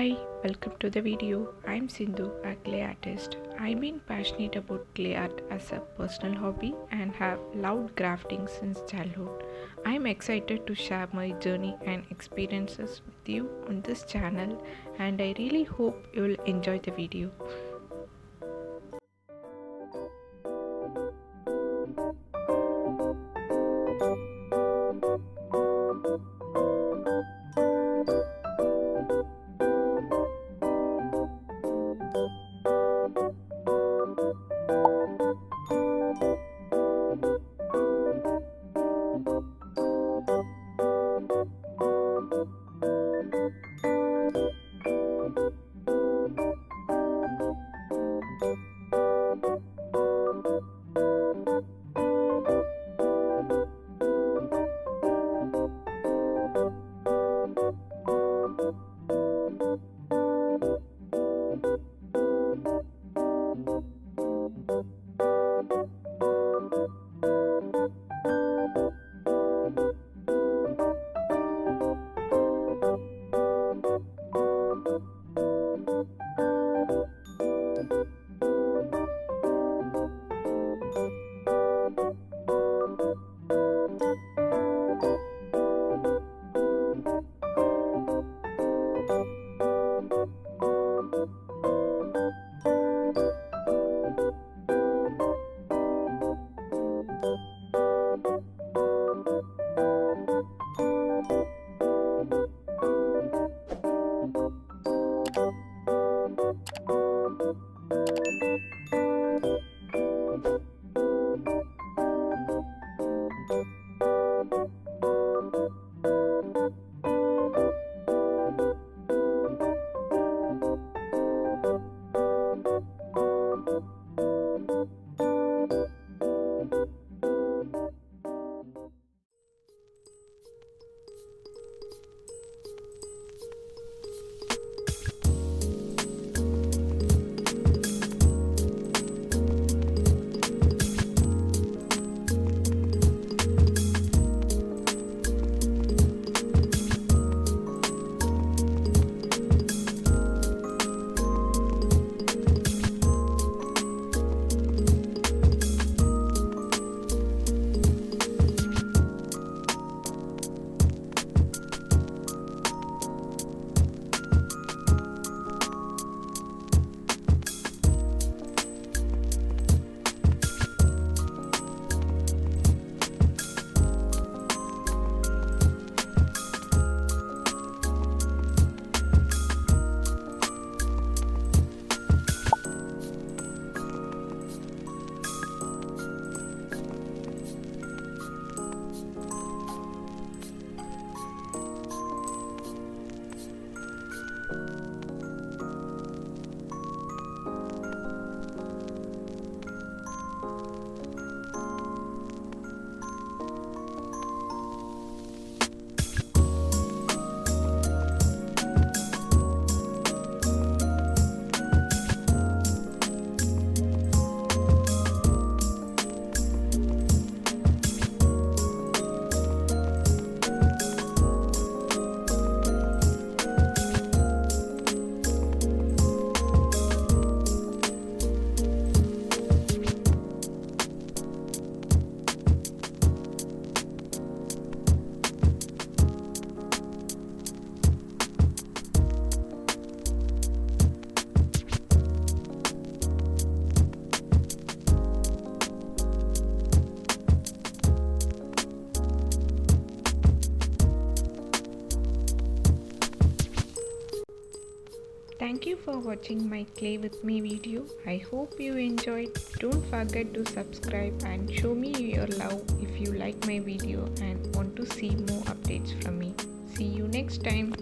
Hi, welcome to the video. I'm Sindhu, a clay artist. I've been passionate about clay art as a personal hobby and have loved crafting since childhood. I'm excited to share my journey and experiences with you on this channel, and I really hope you'll enjoy the video. Thank you for watching my clay with me video. I hope you enjoyed. Don't forget to subscribe and show me your love if you like my video and want to see more updates from me. See you next time.